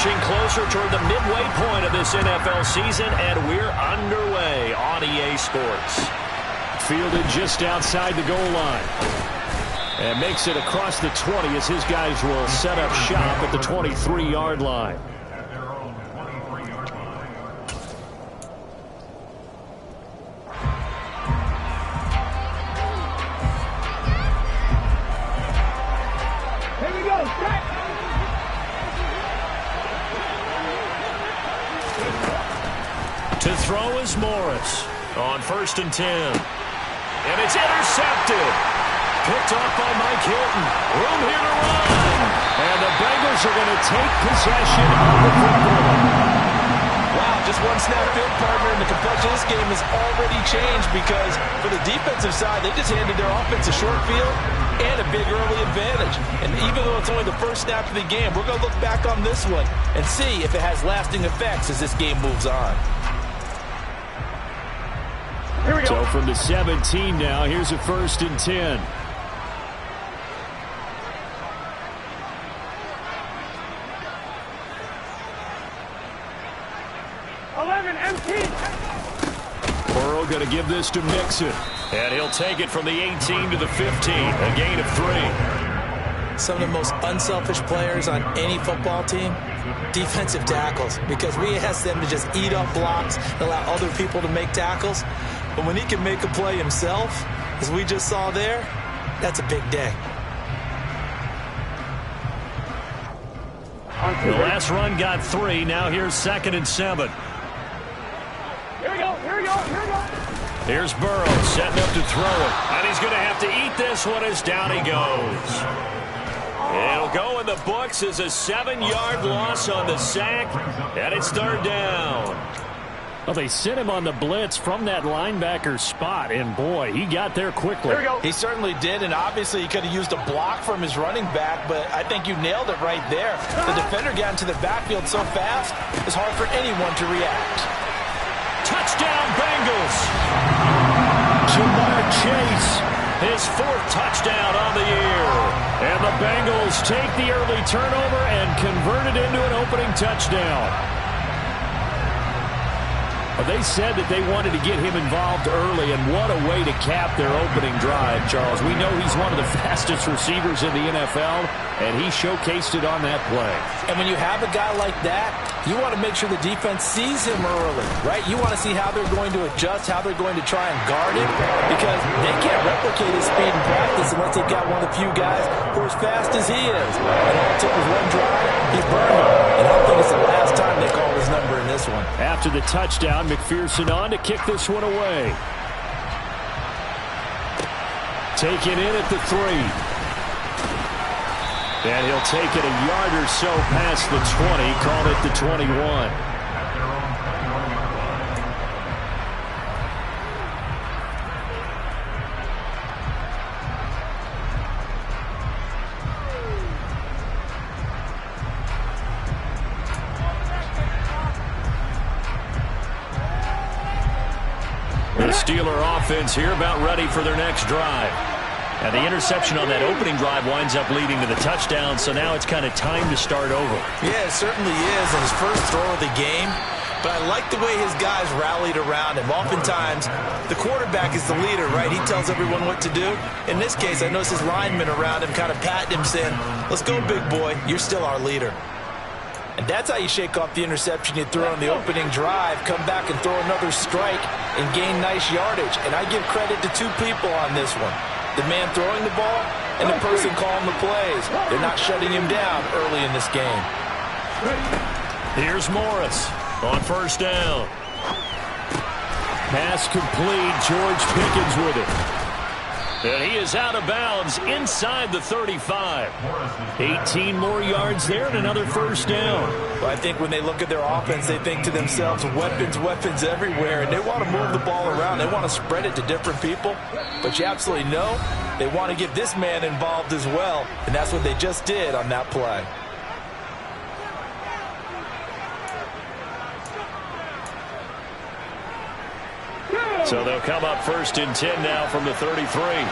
inching closer toward the midway point of this NFL season, and we're underway on EA Sports. Fielded just outside the goal line. And makes it across the 20 as his guys will set up shop at the 23-yard line. Here we go. To throw is Morris on 1st and 10. And it's intercepted. Picked off by Mike Hilton. Room here to run. And the Bengals are going to take possession of the football. Wow, just one snap field partner, and the complexion of this game has already changed because for the defensive side, they just handed their offense a short field and a big early advantage. And even though it's only the first snap of the game, we're going to look back on this one and see if it has lasting effects as this game moves on. Here we go. So from the 17 now, here's a 1st and 10. 11, empty. Burrow going to give this to Mixon. And he'll take it from the 18 to the 15. A gain of 3. Some of the most unselfish players on any football team, defensive tackles, because we ask them to just eat up blocks and allow other people to make tackles. But when he can make a play himself, as we just saw there, that's a big day. The last run got 3. Now here's 2nd and 7. Here we go. Here we go. Here we go. Here's Burrow setting up to throw it. And he's going to have to eat this one as down he goes. It'll go in the books as a 7-yard loss on the sack. And it's 3rd down. Well, they sent him on the blitz from that linebacker spot, and boy, he got there quickly. Here we go. He certainly did, and obviously he could have used a block from his running back, but I think you nailed it right there. The defender got into the backfield so fast, it's hard for anyone to react. Touchdown, Bengals. Ja'Marr Chase. His 4th touchdown on the year. And the Bengals take the early turnover and convert it into an opening touchdown. They said that they wanted to get him involved early, and what a way to cap their opening drive, Charles. We know he's one of the fastest receivers in the NFL, and he showcased it on that play. And when you have a guy like that, you want to make sure the defense sees him early, right? You want to see how they're going to adjust, how they're going to try and guard him, because they can't replicate his speed in practice unless they've got one of the few guys who are as fast as he is. And all it took was one drive, he burned him. And I don't think it's the last time they called his number in this one. After the touchdown, McPherson on to kick this one away. Taken in at the 3. And he'll take it a yard or so past the 20, called it the 21. The Steeler offense here about ready for their next drive. And the interception on that opening drive winds up leading to the touchdown, so now it's kind of time to start over. Yeah, it certainly is on his first throw of the game. But I like the way his guys rallied around him. Oftentimes, the quarterback is the leader, right? He tells everyone what to do. In this case, I noticed his linemen around him kind of patting him, saying, "Let's go, big boy. You're still our leader." And that's how you shake off the interception you throw on the opening drive, come back and throw another strike and gain nice yardage. And I give credit to 2 people on this one. The man throwing the ball and the person calling the plays. They're not shutting him down early in this game. Here's Morris on 1st down. Pass complete. George Pickens with it. And he is out of bounds inside the 35. 18 more yards there and another 1st down. Well, I think when they look at their offense, they think to themselves, weapons, weapons everywhere, and they want to move the ball around. They want to spread it to different people. But you absolutely know they want to get this man involved as well, and that's what they just did on that play. So they'll come up 1st and 10 now from the 33.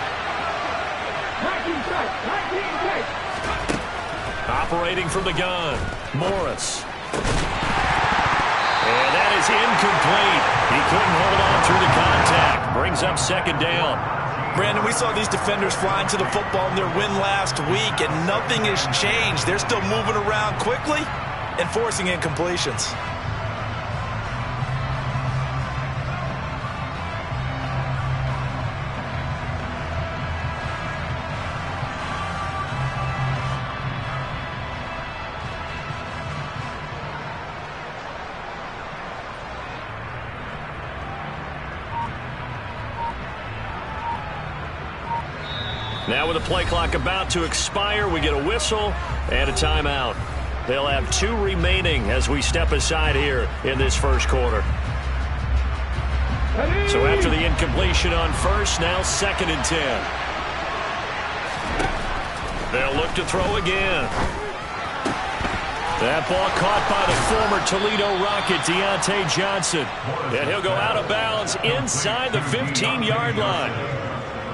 Operating from the gun, Morris. And that is incomplete. He couldn't hold on through the contact. Brings up second down. Brandon, we saw these defenders flying to the football in their win last week, and nothing has changed. They're still moving around quickly and forcing incompletions. Now with the play clock about to expire, we get a whistle and a timeout. They'll have 2 remaining as we step aside here in this first quarter. So after the incompletion on first, now 2nd and 10. They'll look to throw again. That ball caught by the former Toledo Rocket, Deontay Johnson. And he'll go out of bounds inside the 15-yard line.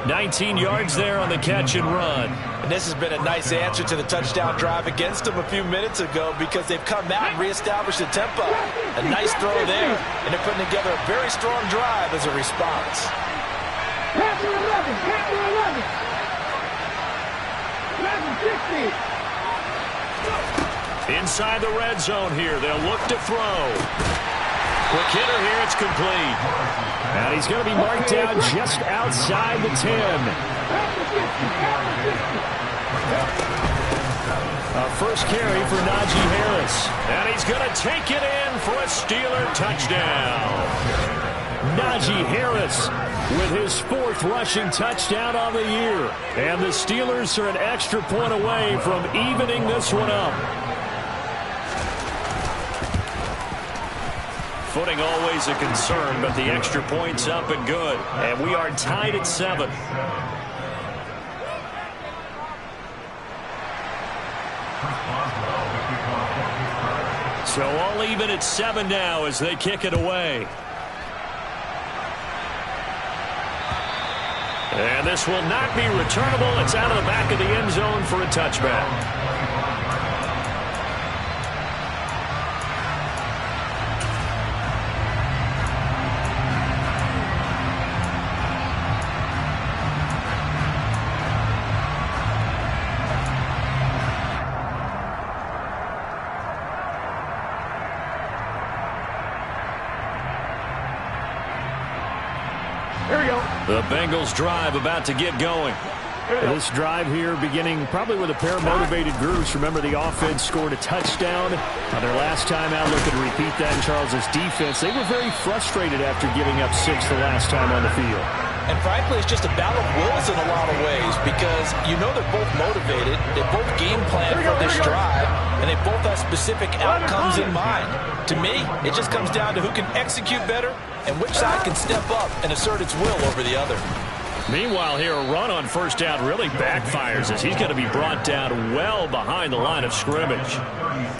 19 yards there on the catch and run. And this has been a nice answer to the touchdown drive against them a few minutes ago because they've come out and reestablished the tempo. A nice throw there, and they're putting together a very strong drive as a response. Pass to 11, pass to 11. 11, 60. Inside the red zone here, they'll look to throw. Quick hitter here, it's complete. And he's going to be marked down just outside the 10. A first carry for Najee Harris. And he's going to take it in for a Steeler touchdown. Najee Harris with his 4th rushing touchdown on the year. And the Steelers are an extra point away from evening this one up. Footing always a concern, but the extra point's up and good. And we are tied at 7. So all even at 7 now as they kick it away. And this will not be returnable. It's out of the back of the end zone for a touchback. The Bengals drive about to get going. This drive here beginning probably with a pair of motivated groups. Remember, the offense scored a touchdown on their last time out. Looking to repeat that in Charles's defense. They were very frustrated after giving up 6 the last time on the field. And frankly, it's just a battle of wills in a lot of ways because you know they're both motivated. They both game plan for this drive, and they both have specific outcomes in mind. To me, it just comes down to who can execute better and which side can step up and assert its will over the other. Meanwhile, here, a run on first down really backfires as he's going to be brought down well behind the line of scrimmage.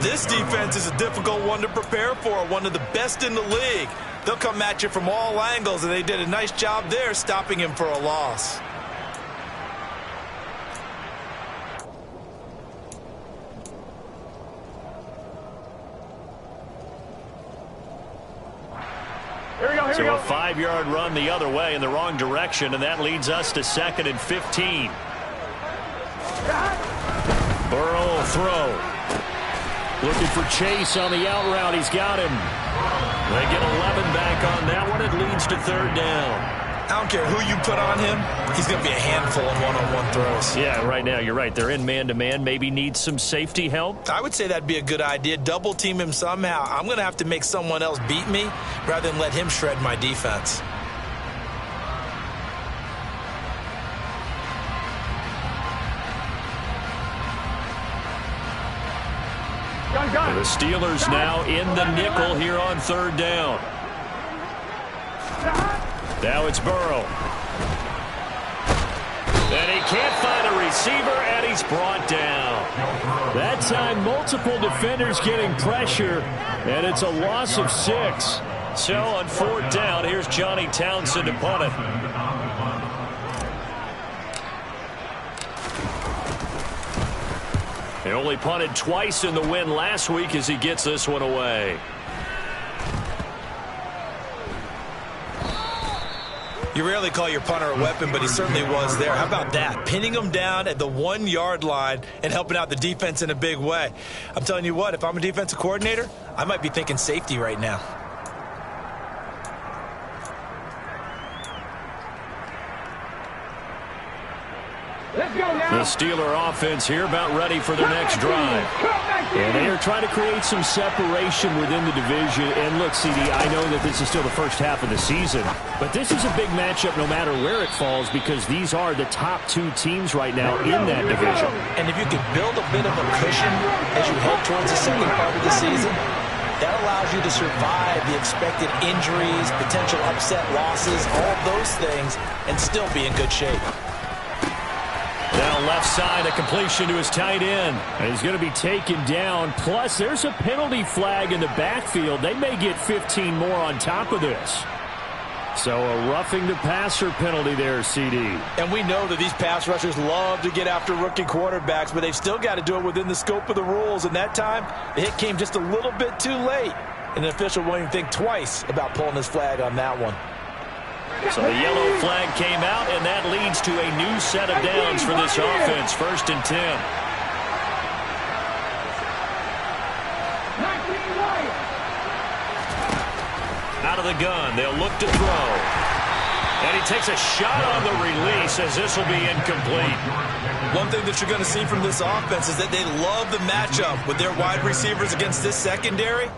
This defense is a difficult one to prepare for, one of the best in the league. They'll come at you from all angles, and they did a nice job there stopping him for a loss. So a 5-yard run the other way in the wrong direction, and that leads us to 2nd and 15. Burrow will throw. Looking for Chase on the out route. He's got him. They get 11 back on that one. It leads to 3rd down. I don't care who you put on him. He's going to be a handful in one-on-one throws. Yeah, right now, you're right. They're in man-to-man. Maybe need some safety help. I would say that'd be a good idea. Double team him somehow. I'm going to have to make someone else beat me rather than let him shred my defense. The Steelers now in the nickel here on 3rd down. Now it's Burrow. And he can't find a receiver, and he's brought down. That time, multiple defenders getting pressure, and it's a loss of 6. So on 4th down, here's Johnny Townsend to punt it. only punted twice in the win last week as he gets this one away. You rarely call your punter a weapon, but he certainly was there. How about that? Pinning him down at the 1-yard line and helping out the defense in a big way. I'm telling you what, if I'm a defensive coordinator, I might be thinking safety right now. The Steeler offense here about ready for their next drive. And they are trying to create some separation within the division. And look, CD, I know that this is still the first half of the season, but this is a big matchup no matter where it falls because these are the top 2 teams right now in that division. And if you can build a bit of a cushion as you head towards the second part of the season, that allows you to survive the expected injuries, potential upset losses, all of those things, and still be in good shape. Now left side, a completion to his tight end. And he's going to be taken down. Plus, there's a penalty flag in the backfield. They may get 15 more on top of this. So a roughing the passer penalty there, CD. And we know that these pass rushers love to get after rookie quarterbacks, but they've still got to do it within the scope of the rules. And that time, the hit came just a little bit too late. And the official won't even think twice about pulling his flag on that one. So the yellow flag came out, and that leads to a new set of downs for this offense. 1st and 10. Out of the gun, they'll look to throw. And he takes a shot on the release as this will be incomplete. One thing that you're going to see from this offense is that they love the matchup with their wide receivers against this secondary.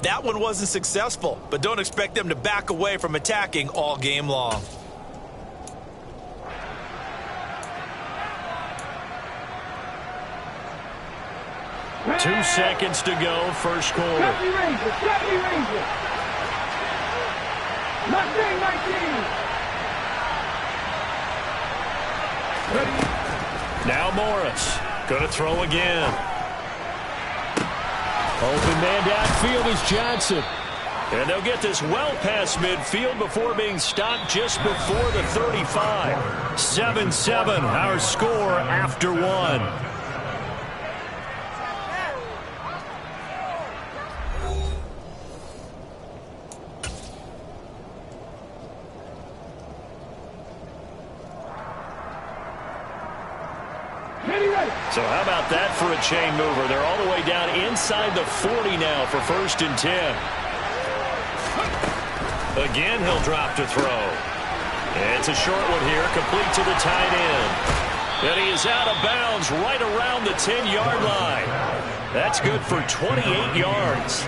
That one wasn't successful, but don't expect them to back away from attacking all game long. Two seconds to go, first quarter. Now Morris, going to throw again. Open man downfield is Johnson. And they'll get this well past midfield before being stopped just before the 35. 7-7, our score after 1. So how about that for a chain mover? They're all the way down inside the 40 now for 1st and 10. Again, he'll drop to throw. It's a short one here, complete to the tight end. And he is out of bounds right around the 10-yard line. That's good for 28 yards.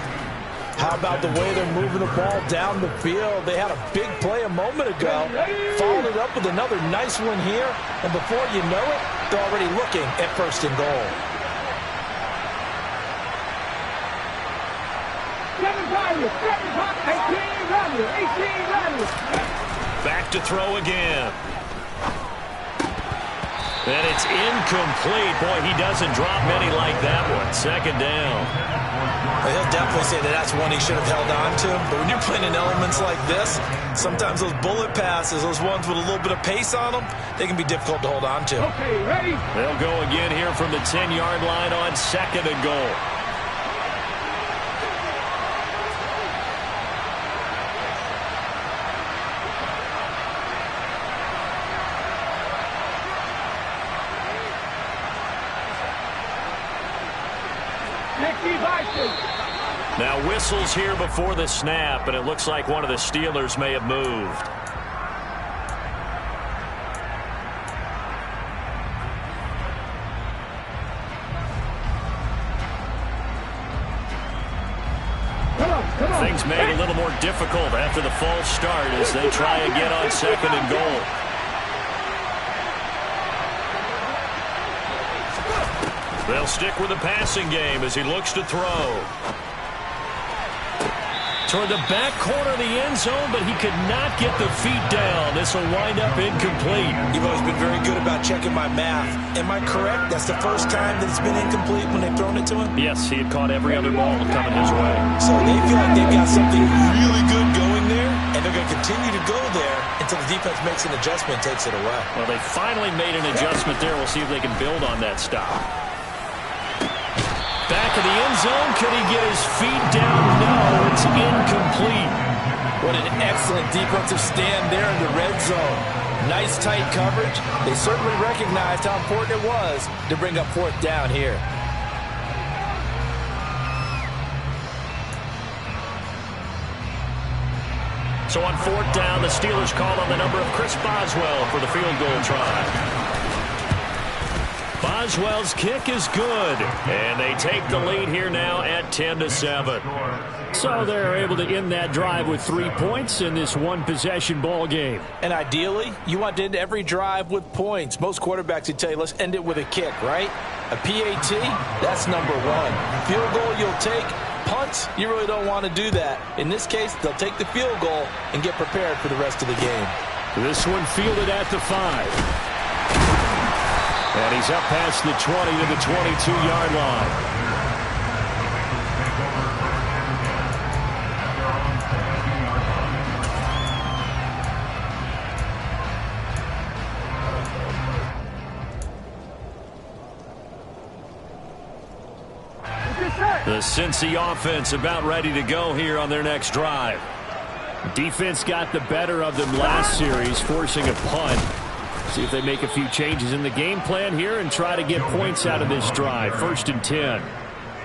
How about the way they're moving the ball down the field? They had a big play a moment ago. Followed it up with another nice one here. And before you know it, they're already looking at 1st and goal. Back to throw again. And it's incomplete. Boy, he doesn't drop many like that one. 2nd down. He'll definitely say that that's one he should have held on to. But when you're playing in elements like this, sometimes those bullet passes, those ones with a little bit of pace on them, they can be difficult to hold on to. Okay, ready? They'll go again here from the 10-yard line on 2nd and goal. Now whistles here before the snap, and it looks like one of the Steelers may have moved. Things made a little more difficult after the false start as they try again on 2nd and goal. They'll stick with the passing game as he looks to throw. Toward the back corner of the end zone, but he could not get the feet down. This will wind up incomplete. You've always been very good about checking my math. Am I correct? That's the first time that it's been incomplete when they've thrown it to him? Yes, he had caught every other ball coming his way. So they feel like they've got something really good going there, and they're going to continue to go there until the defense makes an adjustment and takes it away. Well, they finally made an adjustment there. We'll see if they can build on that stop. back of the end zone. Could he get his feet down? No, it's incomplete. What an excellent defensive stand there in the red zone. Nice tight coverage. They certainly recognized how important it was to bring up fourth down here. So on fourth down, the Steelers call on the number of Chris Boswell for the field goal try. Boswell's kick is good, and they take the lead here now at 10-7. So they're able to end that drive with 3 points in this one-possession ball game. And ideally, you want to end every drive with points. Most quarterbacks would tell you, let's end it with a kick, right? A PAT, that's number one. Field goal you'll take. Punts, you really don't want to do that. In this case, they'll take the field goal and get prepared for the rest of the game. This one fielded at the 5. And he's up past the 20 to the 22-yard line. The Cincy offense about ready to go here on their next drive. Defense got the better of them last series, forcing a punt. See if they make a few changes in the game plan here and try to get points out of this drive. 1st and 10.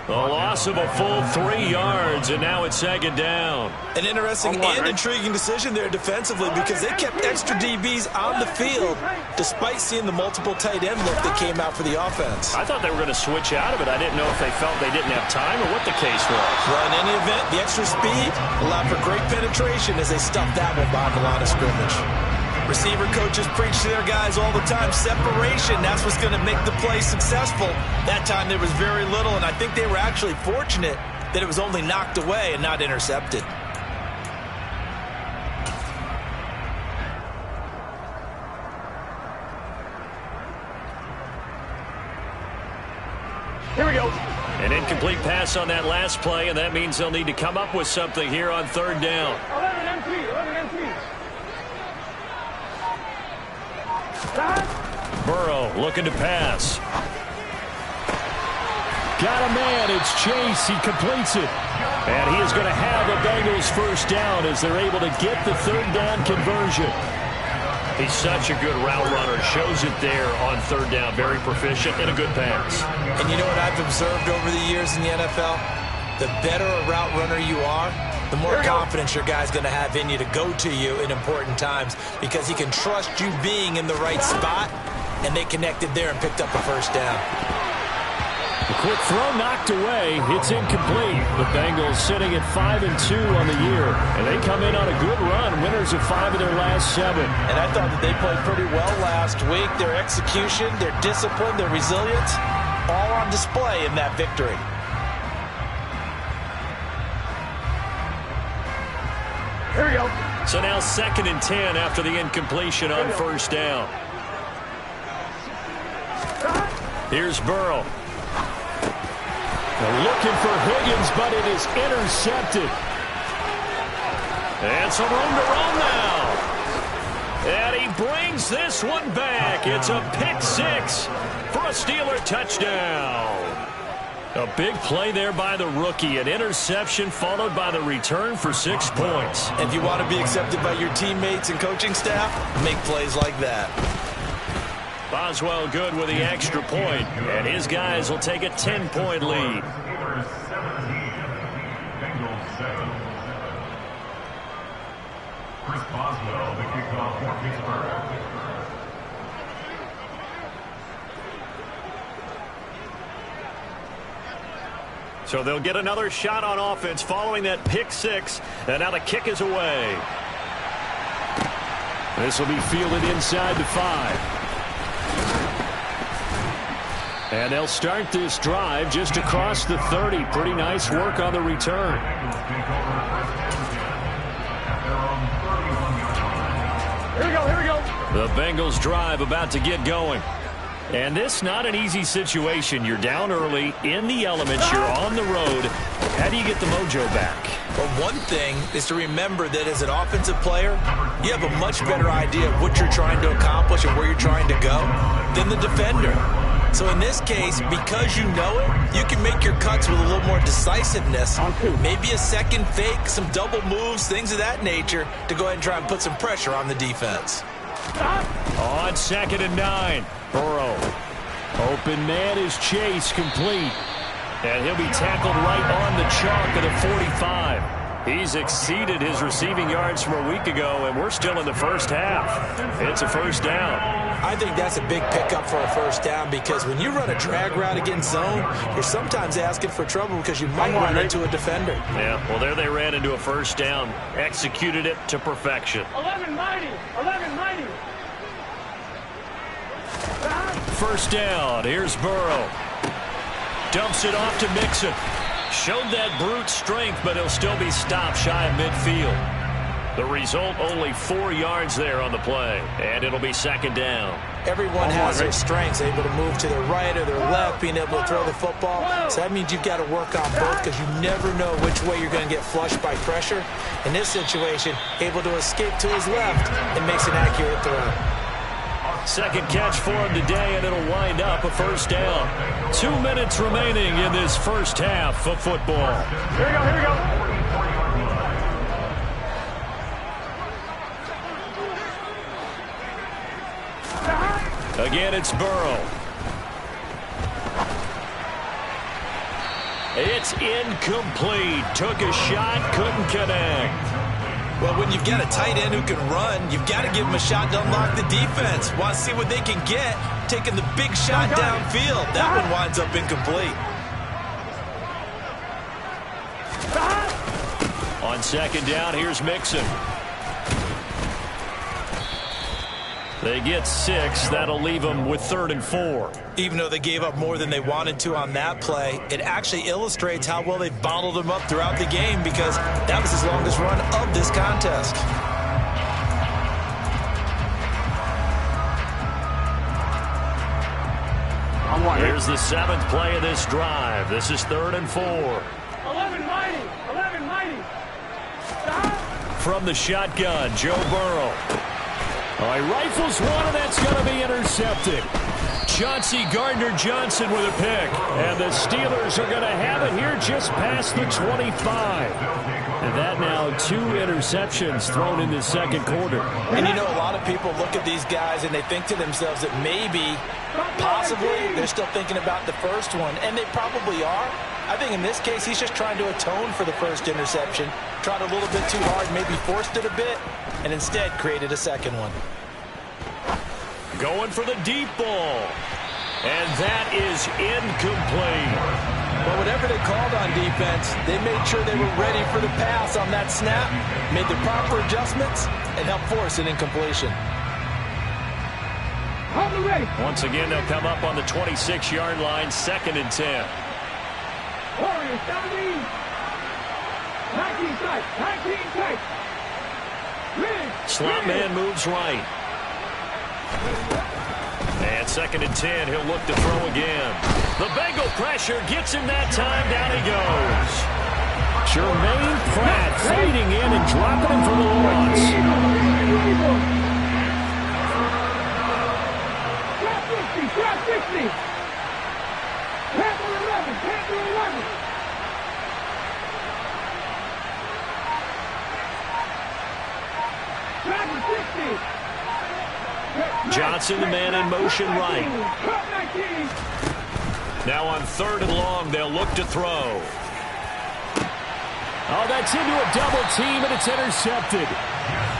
A loss of a full 3 yards, and now it's 2nd down. An interesting and intriguing decision there defensively because they kept extra DBs on the field despite seeing the multiple tight end look that came out for the offense. I thought they were going to switch out of it. I didn't know if they felt they didn't have time or what the case was. Well, in any event, the extra speed allowed for great penetration as they stuffed that one behind the line of scrimmage. Receiver coaches preach to their guys all the time, separation, that's what's going to make the play successful. That time there was very little, and I think they were actually fortunate that it was only knocked away and not intercepted. Here we go. An incomplete pass on that last play, and that means they'll need to come up with something here on 3rd down. 11 MP. Burrow looking to pass. Got a man. It's Chase. He completes it. And he is going to have a Bengals first down as they're able to get the 3rd down conversion. He's such a good route runner. Shows it there on 3rd down. Very proficient and a good pass. And you know what I've observed over the years in the NFL? The better a route runner you are, the more confidence your guy's going to have in you to go to you in important times because he can trust you being in the right spot, and they connected there and picked up a first down. A quick throw knocked away. It's incomplete. The Bengals sitting at 5-2 on the year, and they come in on a good run, winners of 5 of their last 7. And I thought that they played pretty well last week. Their execution, their discipline, their resilience, all on display in that victory. Here we go. So now 2nd and 10 after the incompletion on 1st down. Here's Burrow. They're looking for Higgins, but it is intercepted. And some room to run now. And he brings this one back. It's a pick 6 for a Steeler touchdown. A big play there by the rookie. An interception followed by the return for 6 points. If you want to be accepted by your teammates and coaching staff, make plays like that. Boswell good with the extra point, and his guys will take a 10-point lead. Chris Boswell, the kickoff for Pittsburgh. So they'll get another shot on offense following that pick 6, and now the kick is away. This will be fielded inside the 5. And they'll start this drive just across the 30. Pretty nice work on the return. Here we go. The Bengals drive about to get going. And this not an easy situation. You're down early, in the elements, you're on the road. How do you get the mojo back? Well, one thing is to remember that as an offensive player, you have a much better idea of what you're trying to accomplish and where you're trying to go than the defender. So in this case, because you know it, you can make your cuts with a little more decisiveness. Maybe a second fake, some double moves, things of that nature to go ahead and try and put some pressure on the defense. On 2nd and 9, Burrow. Open man is Chase, complete. And he'll be tackled right on the chalk of the 45. He's exceeded his receiving yards from a week ago, and we're still in the first half. It's a first down. I think that's a big pickup for a first down because when you run a drag route against zone, you're sometimes asking for trouble because you might run into a defender. Yeah, well, there they ran into a first down. Executed it to perfection. 11-90. 11-90. First down. Here's Burrow. Dumps it off to Mixon. Showed that brute strength, but he'll still be stopped shy of midfield. The result, only 4 yards there on the play, and it'll be 2nd down. Everyone has their strengths, able to move to their right or their left, being able to throw the football. So that means you've got to work on both because you never know which way you're going to get flushed by pressure. In this situation, able to escape to his left and makes an accurate throw. Second catch for him today, and it'll wind up a first down. 2 minutes remaining in this first half of football. Here we go, here we go. Again, it's Burrow. It's incomplete. Took a shot, couldn't connect. Well, when you've got a tight end who can run, you've got to give him a shot to unlock the defense. Want to see what they can get, taking the big shot downfield. That one winds up incomplete. On 2nd down, here's Mixon. They get 6. That'll leave them with 3rd and 4. Even though they gave up more than they wanted to on that play, it actually illustrates how well they bottled him up throughout the game because that was his longest run of this contest. Here's the 7th play of this drive. This is 3rd and 4. 11-90. 11-90. From the shotgun, Joe Burrow. He rifles one, and that's going to be intercepted. Chauncey Gardner-Johnson with a pick. And the Steelers are going to have it here just past the 25. And that now 2 interceptions thrown in the second quarter. And you know, a lot of people look at these guys and they think to themselves that maybe, possibly, they're still thinking about the first one. And they probably are. I think in this case, he's just trying to atone for the first interception. Tried a little bit too hard, maybe forced it a bit, and instead created a second one. Going for the deep ball. And that is incomplete. But whatever they called on defense, they made sure they were ready for the pass on that snap, made the proper adjustments, and helped force an incompletion. Once again, they'll come up on the 26-yard line, 2nd and 10. Warriors, 17. 19 tight. 19 tight. Slot man moves right. And 2nd and 10, he'll look to throw again. The Bengal pressure gets him that time. Down he goes. Jermaine Pratt fading in and dropping him for the loss. Trap 60. Panther 11. Panther 11. Johnson, the man in motion right. Now on 3rd and long, they'll look to throw. Oh, that's into a double team, and it's intercepted.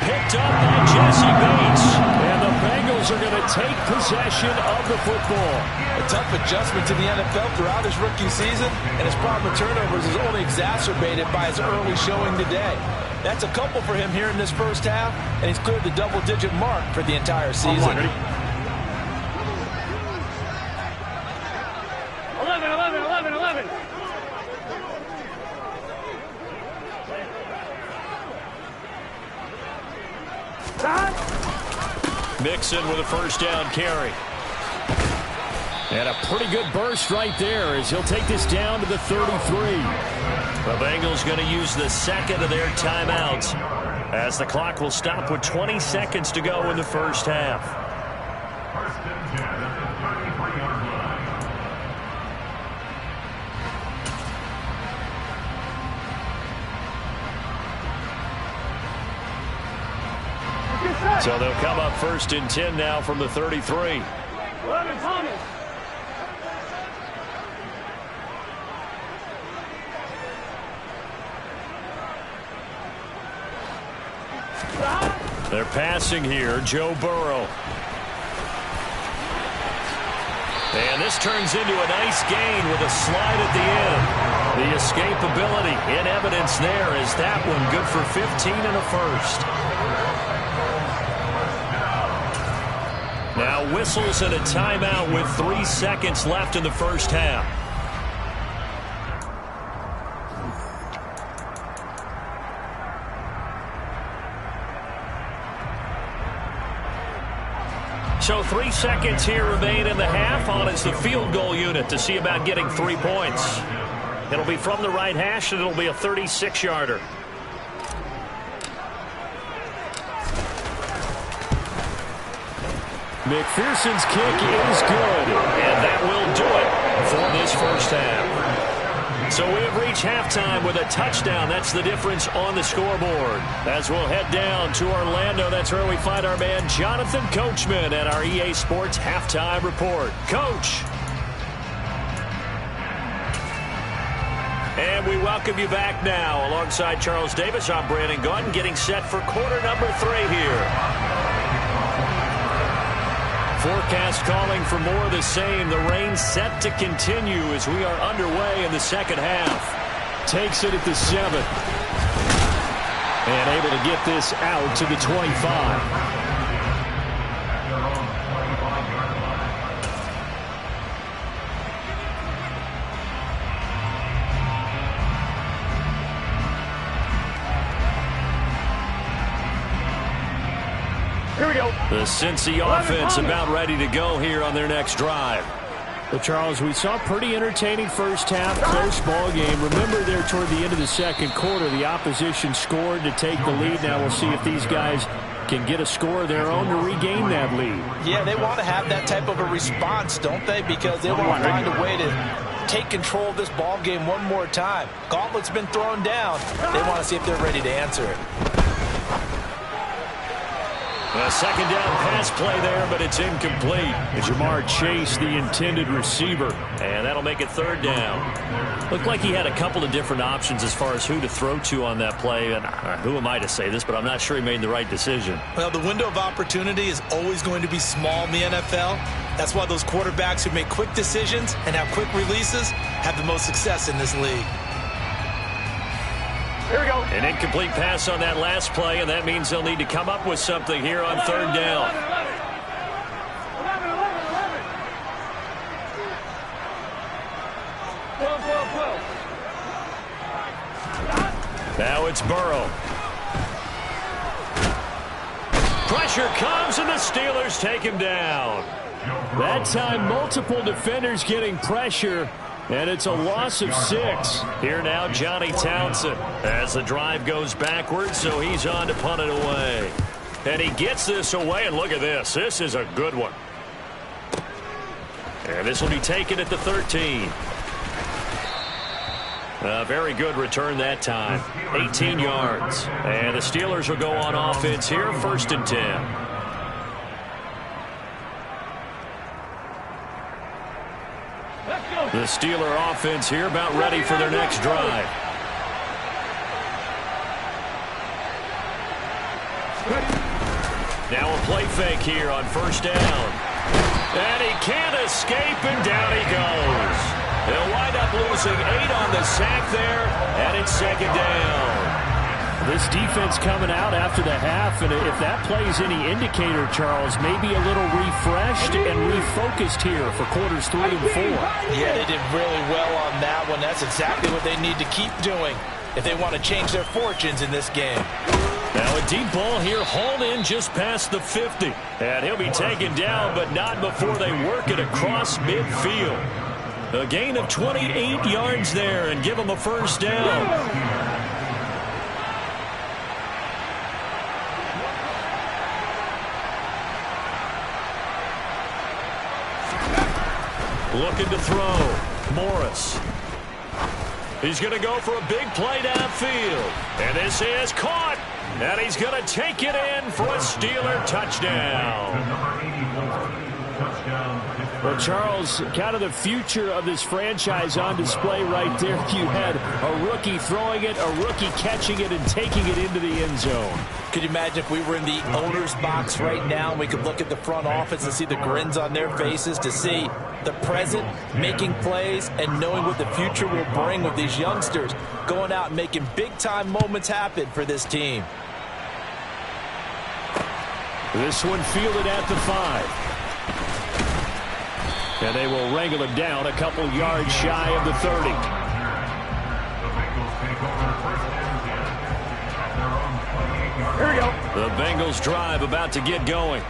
Picked up by Jesse Bates. And the Bengals are going to take possession of the football. A tough adjustment to the NFL throughout his rookie season, and his problem with turnovers is only exacerbated by his early showing today. That's a couple for him here in this first half, and he's cleared the double-digit mark for the entire season. 11. Mixon with a first down carry. And a pretty good burst right there as he'll take this down to the 33. The Bengals going to use the 2nd of their timeouts as the clock will stop with 20 seconds to go in the first half. So they'll come up 1st and 10 now from the 33. 11, Thomas. They're passing here, Joe Burrow. And this turns into a nice gain with a slide at the end. The escapability in evidence there is that one good for 15 and a first. Now whistles and a timeout with 3 seconds left in the first half. So 3 seconds here remain in the half. On is the field goal unit to see about getting 3 points. It'll be from the right hash, and it'll be a 36-yarder. McPherson's kick is good, and that will do it for this first half. So we have reached halftime with a touchdown. That's the difference on the scoreboard. As we'll head down to Orlando, that's where we find our man Jonathan Coachman at our EA Sports Halftime Report. Coach. And we welcome you back now. Alongside Charles Davis, I'm Brandon Gaudin, getting set for quarter number 3 here. Forecast calling for more of the same. The rain set to continue as we are underway in the second half. Takes it at the 7. And able to get this out to the 25. Here we go. The Cincy offense about ready to go here on their next drive. Well, Charles, we saw pretty entertaining first half, close ball game. Remember there toward the end of the second quarter, the opposition scored to take the lead. Now we'll see if these guys can get a score of their own to regain that lead. Yeah, they want to have that type of a response, don't they? Because they want to find a way to take control of this ball game one more time. Gauntlet's been thrown down. They want to see if they're ready to answer it. A second down pass play there, but it's incomplete. And Jamar Chase, the intended receiver. And that'll make it 3rd down. Looked like he had a couple of different options as far as who to throw to on that play. And who am I to say this, but I'm not sure he made the right decision. Well, the window of opportunity is always going to be small in the NFL. That's why those quarterbacks who make quick decisions and have quick releases have the most success in this league. Here we go. An incomplete pass on that last play, and that means they'll need to come up with something here on 3rd down. 11. Now it's Burrow. Pressure comes, and the Steelers take him down. That time, multiple defenders getting pressure. And it's a loss of 6. Here now, Johnny Townsend, as the drive goes backwards, so he's on to punt it away. And he gets this away, and look at this. This is a good one. And this will be taken at the 13. A very good return that time. 18 yards. And the Steelers will go on offense here, 1st and 10. The Steeler offense here about ready for their next drive. Now a play fake here on 1st down. And he can't escape, and down he goes. They'll wind up losing 8 on the sack there, and it's 2nd down. This defense coming out after the half, and if that plays any indicator, Charles, maybe a little refreshed and refocused here for quarters 3 and 4. Yeah, they did really well on that one. That's exactly what they need to keep doing if they want to change their fortunes in this game. Now a deep ball here, hauled in just past the 50. And he'll be taken down, but not before they work it across midfield. A gain of 28 yards there, and give them a 1st down. Looking to throw. Morris. He's going to go for a big play downfield. And this is caught. And he's going to take it in for a Steeler touchdown. Well, Charles, kind of the future of this franchise on display right there. You had a rookie throwing it, a rookie catching it, and taking it into the end zone. Could you imagine if we were in the owner's box right now and we could look at the front office and see the grins on their faces, to see the present making plays and knowing what the future will bring with these youngsters going out and making big-time moments happen for this team. This one fielded at the 5. And they will wrangle him down a couple yards shy of the 30. Here we go. The Bengals drive about to get going.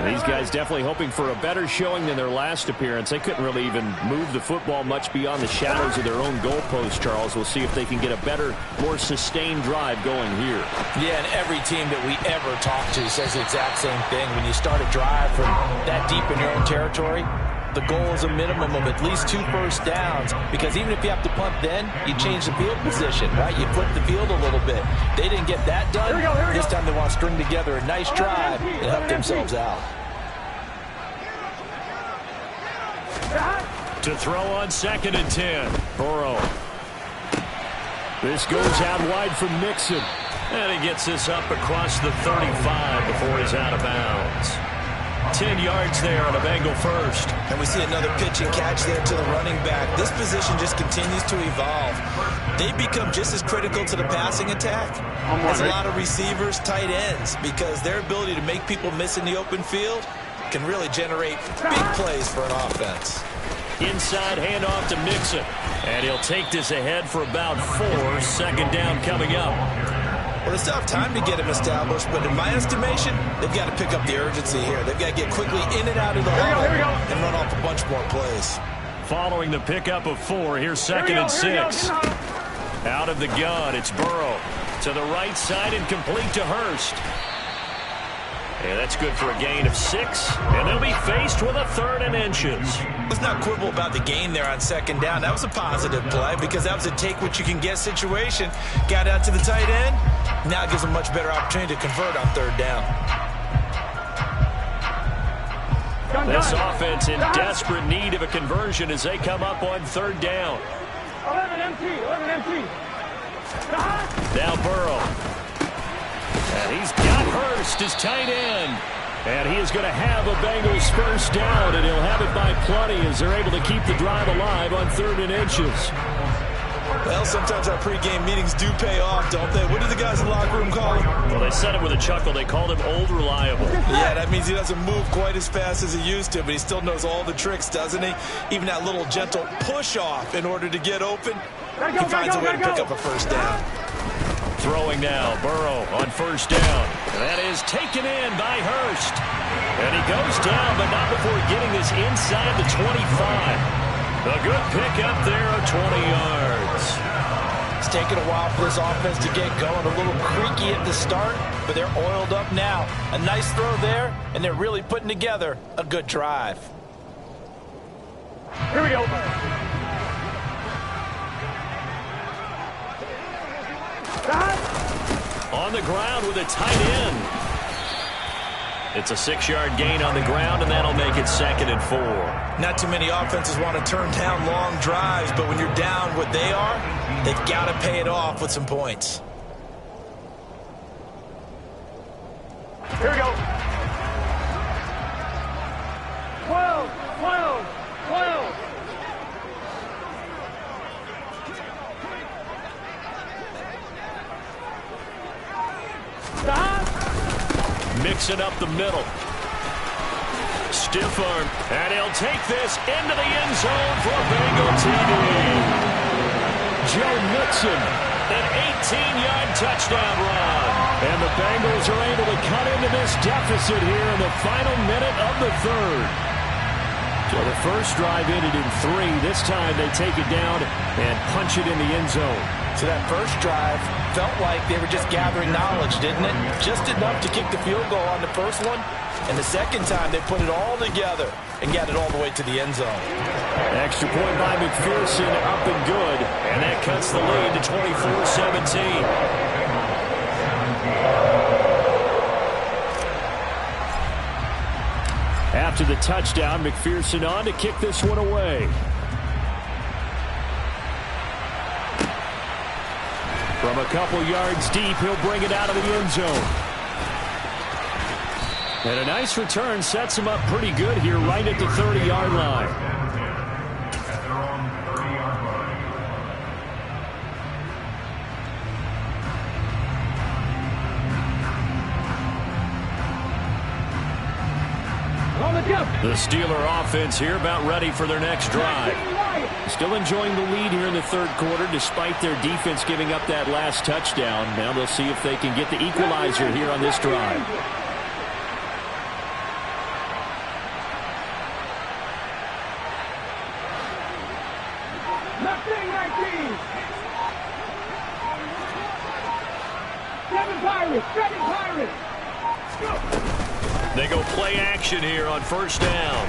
These guys definitely hoping for a better showing than their last appearance. They couldn't really even move the football much beyond the shadows of their own goalpost, Charles. We'll see if they can get a better, more sustained drive going here. Yeah, and every team that we ever talk to says the exact same thing. When you start a drive from that deep in your own territory, the goal is a minimum of at least 2 first downs, because even if you have to punt then, you change the field position, right? You flip the field a little bit. They didn't get that done. This time they want to string together a nice drive and help themselves out. To throw on 2nd and 10. Burrow. This goes out wide from Mixon. And he gets this up across the 35 before he's out of bounds. 10 yards there on a Bengal first. And we see another pitch and catch there to the running back. This position just continues to evolve. They become just as critical to the passing attack as a lot of receivers, tight ends, because their ability to make people miss in the open field can really generate big plays for an offense. Inside handoff to Mixon. And he'll take this ahead for about 4. 2nd down coming up. Well, they still have time to get him established, but in my estimation, they've got to pick up the urgency here. They've got to get quickly in and out of the huddle and run off a bunch more plays. Following the pickup of 4, here's 2nd and 6. Out of the gun, it's Burrow. To the right side and complete to Hurst. Yeah, that's good for a gain of 6, and they'll be faced with a 3rd and inches. Let's not quibble about the gain there on 2nd down. That was a positive play because that was a take-what-you-can-get situation. Got out to the tight end. Now it gives them a much better opportunity to convert on 3rd down. This offense in desperate need of a conversion as they come up on 3rd down. 11 empty. Now Burrow. And he's got Hurst, his tight end. And he is going to have a Bengals first down, and he'll have it by plenty as they're able to keep the drive alive on 3rd and inches. Well, sometimes our pregame meetings do pay off, don't they? What do the guys in the locker room call him? Well, they said it with a chuckle. They called him Old Reliable. Yeah, that means he doesn't move quite as fast as he used to, but he still knows all the tricks, doesn't he? Even that little gentle push-off in order to get open, he finds a way to pick up a first down. Throwing now, Burrow on 1st down. That is taken in by Hurst. And he goes down, but not before getting this inside the 25. A good pickup there of 20 yards. It's taken a while for this offense to get going. A little creaky at the start, but they're oiled up now. A nice throw there, and they're really putting together a good drive. Here we go. On the ground with a tight end. It's a 6-yard gain on the ground, and that'll make it 2nd and 4. Not too many offenses want to turn down long drives, but when you're down what they are, they've got to pay it off with some points. Here we go. 12. Stop. Mixing up the middle. Stiff arm. And he'll take this into the end zone for a Bengal TD. Joe Mixon. An 18-yard touchdown run. And the Bengals are able to cut into this deficit here in the final minute of the 3rd. So the first drive ended in 3. This time they take it down and punch it in the end zone. So that first drive felt like they were just gathering knowledge, didn't it? Just enough to kick the field goal on the first one. And the second time they put it all together and got it all the way to the end zone. Extra point by McPherson, up and good. And that cuts the lead to 24-17. After the touchdown, McPherson on to kick this one away. From a couple yards deep, he'll bring it out of the end zone. And a nice return sets him up pretty good here right at the 30-yard line. The Steeler offense here about ready for their next drive. Still enjoying the lead here in the third quarter despite their defense giving up that last touchdown. Now they'll see if they can get the equalizer here on this drive. They go play action here on first down.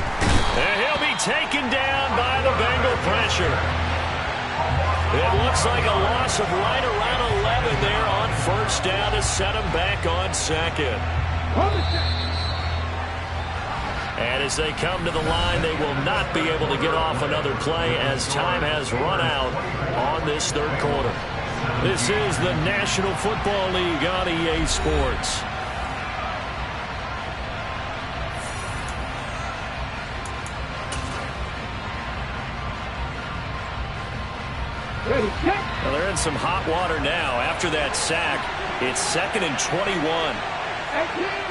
And he'll be taken down by the Bengal pressure. It looks like a loss of right around 11 there on first down to set him back on second. And as they come to the line, they will not be able to get off another play as time has run out on this third quarter. This is the National Football League on EA Sports. Well, they're in some hot water now. After that sack, it's 2nd and 21. 18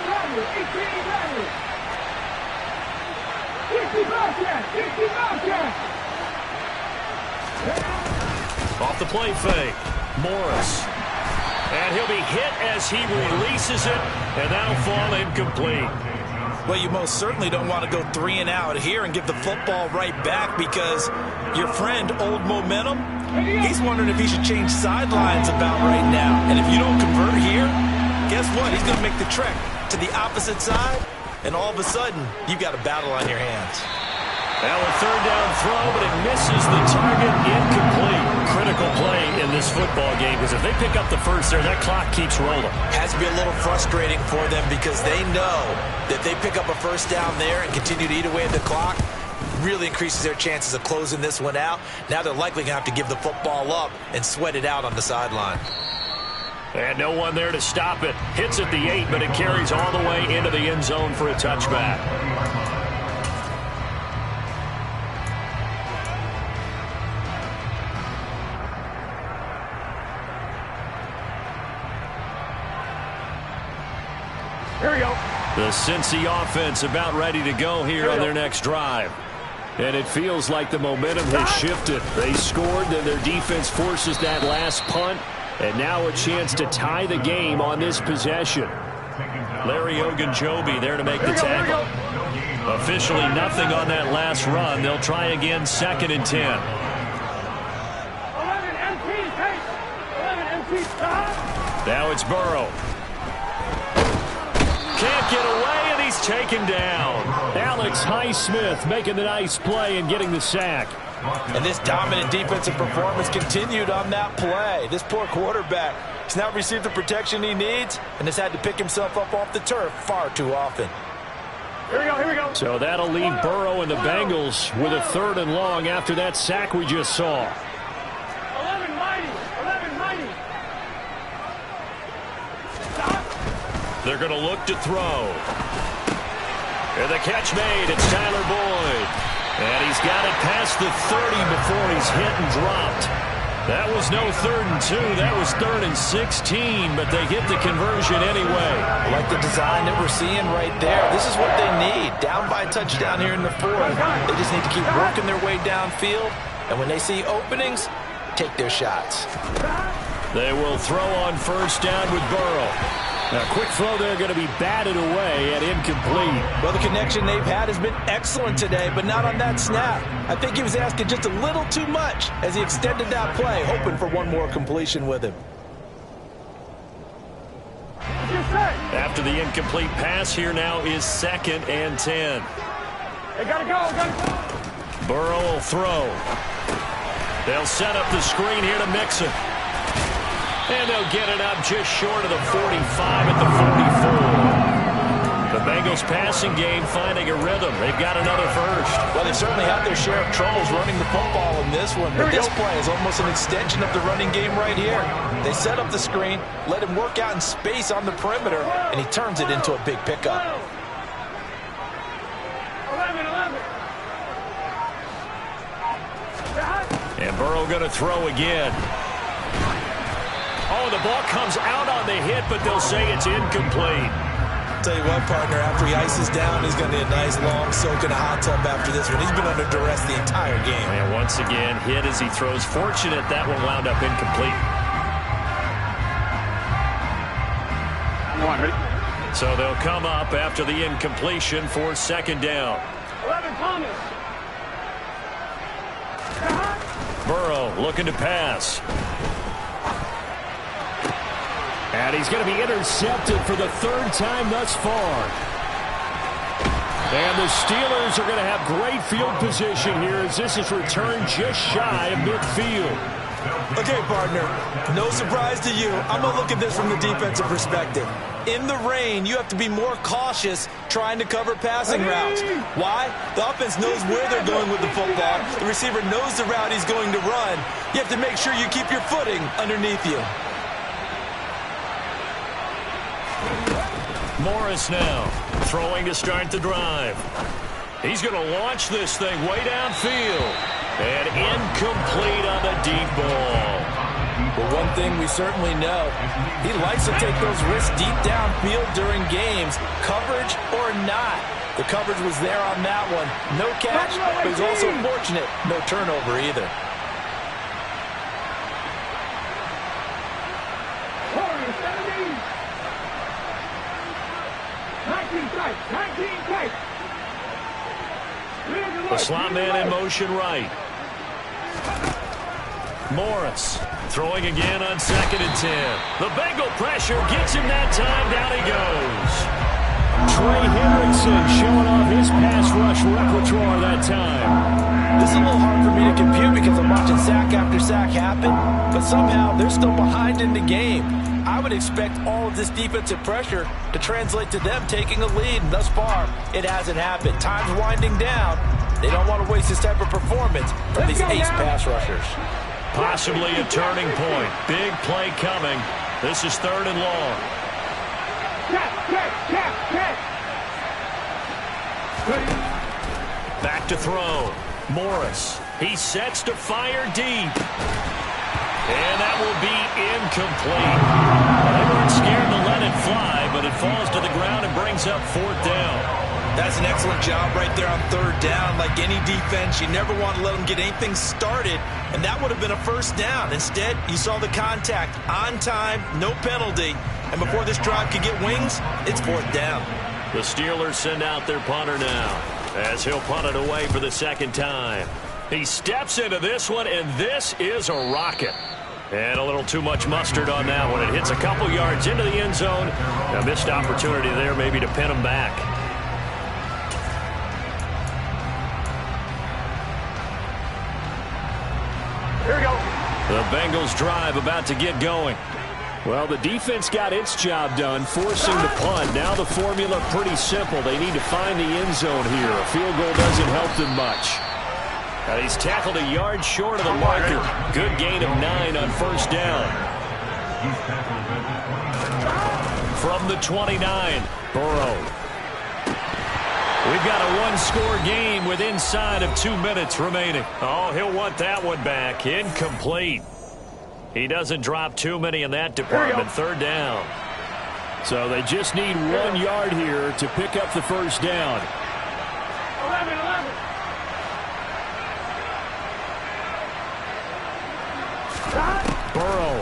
Bradley. 60 Bobcat. Off the play fake, Morris. And he'll be hit as he releases it, and that'll fall incomplete. Well, you most certainly don't want to go 3 and out here and give the football right back because your friend, Old Momentum, he's wondering if he should change sidelines about right now. And if you don't convert here, guess what? He's going to make the trek to the opposite side, and all of a sudden, you've got a battle on your hands. Now a third down throw, but it misses the target, incomplete. Critical play in this football game because if they pick up the first there, that clock keeps rolling. Has to be a little frustrating for them because they know that they pick up a first down there and continue to eat away at the clock, really increases their chances of closing this one out. Now they're likely going to have to give the football up and sweat it out on the sideline. And no one there to stop it. Hits at the 8, but it carries all the way into the end zone for a touchback. Here we go. The Cincy offense about ready to go here on their next drive. And it feels like the momentum has shifted. They scored, then their defense forces that last punt. And now a chance to tie the game on this possession. Larry Ogunjobi there to make the tackle. Officially nothing on that last run. They'll try again, 2nd and 10. 11 MT, stop. Now it's Burrow. Can't get away, and he's taken down. Alex Highsmith making the nice play and getting the sack. And this dominant defensive performance continued on that play. This poor quarterback has not received the protection he needs and has had to pick himself up off the turf far too often. Here we go. So that'll leave Burrow and the Bengals with a 3rd and long after that sack we just saw. 11 mighty. Stop. They're going to look to throw. And the catch made. It's Tyler Boyd. And he's got it past the 30 before he's hit and dropped. That was no 3rd and 2. That was 3rd and 16, but they get the conversion anyway. I like the design that we're seeing right there. This is what they need. Down by a touchdown here in the 4th. They just need to keep working their way downfield. And when they see openings, take their shots. They will throw on first down with Burrow. Now, quick throw there going to be batted away and incomplete. Well, the connection they've had has been excellent today, but not on that snap. I think he was asking just a little too much as he extended that play, hoping for one more completion with him. After the incomplete pass, here now is 2nd and 10. They gotta go. Burrow will throw. They'll set up the screen here to Mixon. And they'll get it up just short of the 45 at the 44. The Bengals passing game finding a rhythm. They've got another first. Well, they certainly had their share of troubles running the football in this one. But this play is almost an extension of the running game right here. They set up the screen, let him work out in space on the perimeter, and he turns it into a big pickup. 11. And Burrow going to throw again. Oh, the ball comes out on the hit, but they'll say it's incomplete. Tell you what, partner, after he ices down, he's going to need a nice long soak in a hot tub after this one. He's been under duress the entire game. And once again, hit as he throws. Fortunate that one wound up incomplete. Ready? So they'll come up after the incompletion for second down. 11, Thomas. Burrow looking to pass. And he's going to be intercepted for the third time thus far. And the Steelers are going to have great field position here as this is returned just shy of midfield. Okay, partner, no surprise to you. I'm going to look at this from the defensive perspective. In the rain, you have to be more cautious trying to cover passing routes. Why? The offense knows where they're going with the football. The receiver knows the route he's going to run. You have to make sure you keep your footing underneath you. Morris now throwing to start the drive. He's going to launch this thing way downfield. And incomplete on the deep ball. But one thing we certainly know, he likes to take those risks deep downfield during games, coverage or not. The coverage was there on that one. No catch, but he's also fortunate. No turnover either. 19 tight. The slot man in motion right. Morris throwing again on 2nd and 10. The Bengal pressure gets him that time. Down he goes. Trey Hendrickson showing off his pass rush repertoire that time. This is a little hard for me to compute because I'm watching sack after sack happen, but somehow they're still behind in the game. I would expect all of this defensive pressure to translate to them taking a lead, and thus far, it hasn't happened. Time's winding down. They don't want to waste this type of performance from these ace pass rushers. Possibly a turning point. Big play coming. This is 3rd and long. Back to throw. Morris. He sets to fire deep. And that will be incomplete. They weren't scared to let it fly, but it falls to the ground and brings up 4th down. That's an excellent job right there on 3rd down. Like any defense, you never want to let them get anything started, and that would have been a 1st down. Instead, you saw the contact on time, no penalty, and before this drive could get wings, it's 4th down. The Steelers send out their punter now as he'll punt it away for the 2nd time. He steps into this one, and this is a rocket. And a little too much mustard on that one. It hits a couple yards into the end zone. A missed opportunity there maybe to pin him back. Here we go. The Bengals drive about to get going. Well, the defense got its job done, forcing the punt. Now the formula pretty simple. They need to find the end zone here. A field goal doesn't help them much. He's tackled a yard short of the marker. Good gain of 9 on 1st down. From the 29, Burrow. We've got a one-score game with inside of 2 minutes remaining. Oh, he'll want that one back. Incomplete. He doesn't drop too many in that department. 3rd down. So they just need 1 yard here to pick up the 1st down. 11. Burrow.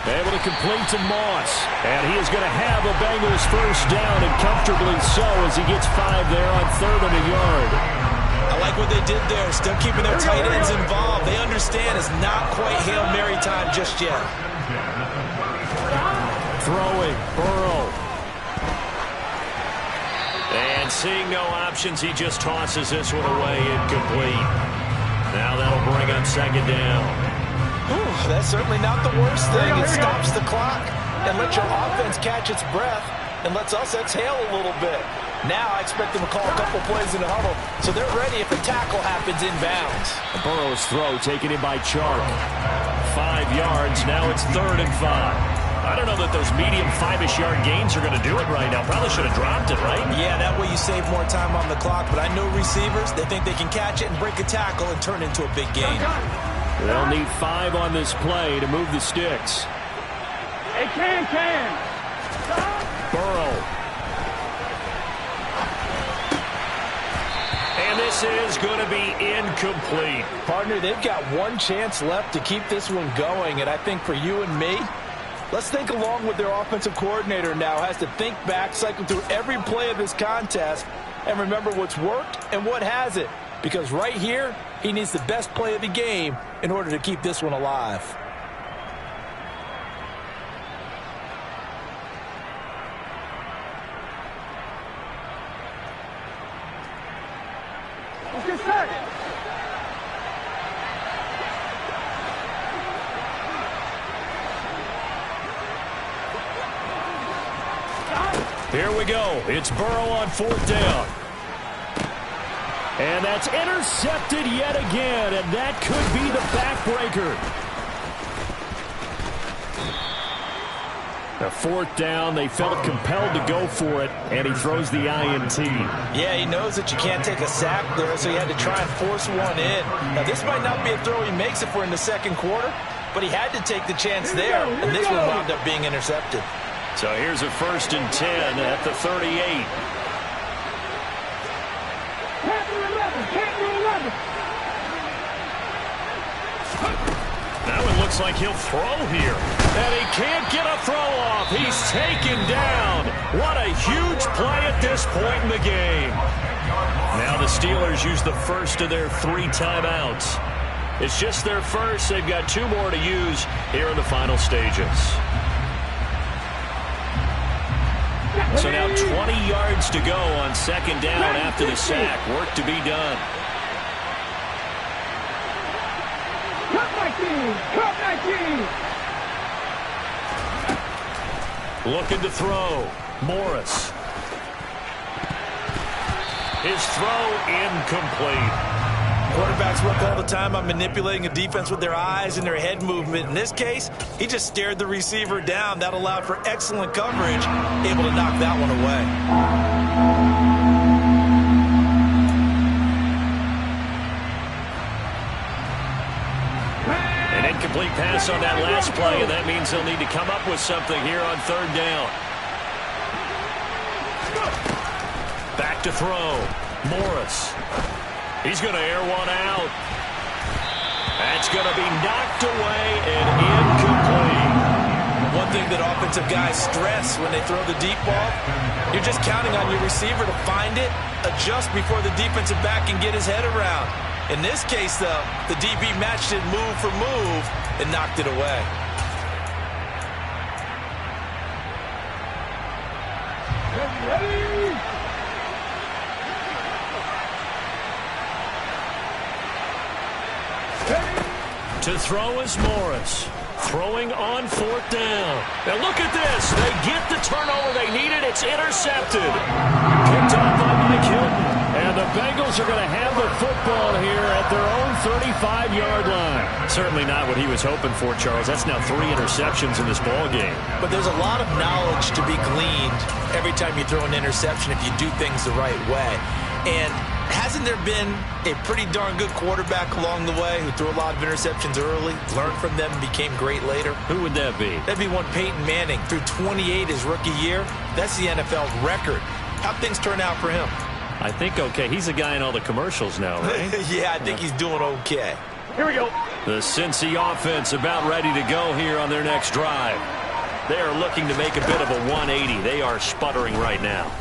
Able to complete to Moss. And he is going to have a Bengals 1st down, and comfortably so as he gets 5 there on 3rd and a yard. I like what they did there, still keeping their tight ends involved. They understand it's not quite Hail Mary time just yet. Throwing, Burrow. And seeing no options, he just tosses this one away, incomplete. Now that'll bring up 2nd down. That's certainly not the worst thing. It stops the clock and lets your offense catch its breath and lets us exhale a little bit. Now I expect them to call a couple plays in the huddle so they're ready if a tackle happens inbounds. Burrow's throw taken in by Chark. 5 yards. Now it's 3rd and 5. I don't know that those medium 5-ish yard gains are going to do it right now. Probably should have dropped it, right? Yeah, that way you save more time on the clock. But I know receivers, they think they can catch it and break a tackle and turn it into a big gain. They'll need 5 on this play to move the sticks. Hey, can. Burrow. And this is going to be incomplete. Partner, they've got one chance left to keep this one going. And I think for you and me, let's think along with their offensive coordinator now. Has to think back, cycle through every play of this contest, and remember what's worked and what hasn't. Because right here, he needs the best play of the game in order to keep this one alive. Let's get set. Here we go. It's Burrow on 4th down. And that's intercepted yet again, and that could be the backbreaker. A 4th down, they felt compelled to go for it, and he throws the INT. Yeah, he knows that you can't take a sack there, so he had to try and force one in. Now, this might not be a throw he makes if we're in the 2nd quarter, but he had to take the chance there, and this one wound up being intercepted. So here's a 1st and 10 at the 38. Now it looks like he'll throw here. And he can't get a throw off. He's taken down. What a huge play at this point in the game. Now the Steelers use the first of their 3 timeouts. It's just their first. They've got 2 more to use here in the final stages. So now 20 yards to go on 2nd down after the sack. Work to be done. Cut my team. Looking to throw. Morris. His throw incomplete. Quarterbacks work all the time on manipulating a defense with their eyes and their head movement. In this case, he just stared the receiver down. That allowed for excellent coverage, able to knock that one away. An incomplete pass on that last play, and that means they'll need to come up with something here on 3rd down. Back to throw. Morris. He's going to air one out. That's going to be knocked away and incomplete. One thing that offensive guys stress when they throw the deep ball, you're just counting on your receiver to find it, adjust before the defensive back can get his head around. In this case, though, the DB matched it move for move and knocked it away. Ready. To throw is Morris. Throwing on 4th down. Now look at this. They get the turnover they needed. It's intercepted. Picked off by Mike Hilton. And the Bengals are going to have the football here at their own 35-yard line. Certainly not what he was hoping for, Charles. That's now 3 interceptions in this ball game. But there's a lot of knowledge to be gleaned every time you throw an interception if you do things the right way. And hasn't there been a pretty darn good quarterback along the way who threw a lot of interceptions early, learned from them, and became great later? Who would that be? That'd be one Peyton Manning. Threw 28 his rookie year. That's the NFL record. How'd things turn out for him? I think okay. He's a guy in all the commercials now, right? Yeah, I think he's doing okay. Here we go. The Cincy offense about ready to go here on their next drive. They are looking to make a bit of a 180. They are sputtering right now.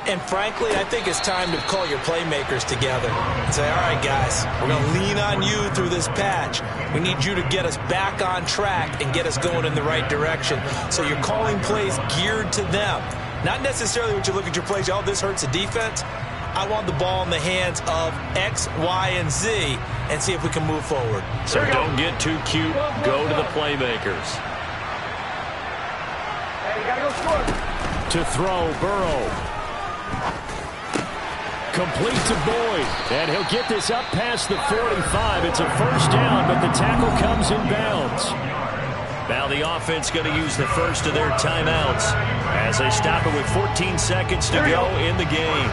And frankly, I think it's time to call your playmakers together and say, all right, guys, we're going to lean on you through this patch. We need you to get us back on track and get us going in the right direction. So you're calling plays geared to them. Not necessarily when you look at your plays, oh, this hurts the defense. I want the ball in the hands of X, Y, and Z and see if we can move forward. So don't get too cute. Go to the playmakers. Hey, you gotta go score. To throw, Burrow. Complete to Boyd. And he'll get this up past the 45. It's a first down, but the tackle comes in bounds. Now the offense going to use the first of their timeouts as they stop it with 14 seconds to go in the game.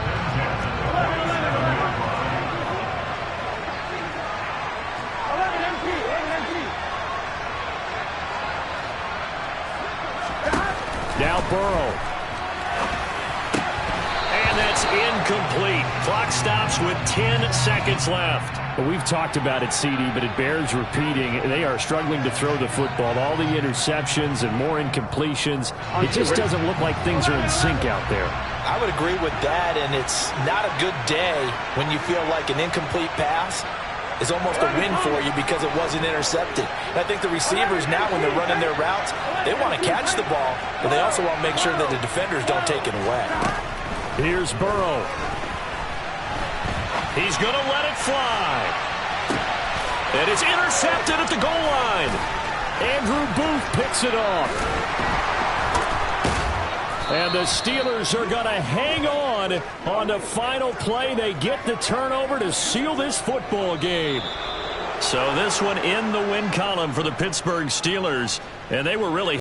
Now Burrow. And that's incomplete. Clock stops with 10 seconds left. Well, we've talked about it, CD, but it bears repeating. They are struggling to throw the football. All the interceptions and more incompletions. It just doesn't look like things are in sync out there. I would agree with that, and it's not a good day when you feel like an incomplete pass is almost a win for you because it wasn't intercepted. And I think the receivers now, when they're running their routes, they want to catch the ball, but they also want to make sure that the defenders don't take it away. Here's Burrow. He's going to let it fly. And it's intercepted at the goal line. Andrew Booth picks it off. And the Steelers are going to hang on the final play. They get the turnover to seal this football game. So this one in the win column for the Pittsburgh Steelers. And they were really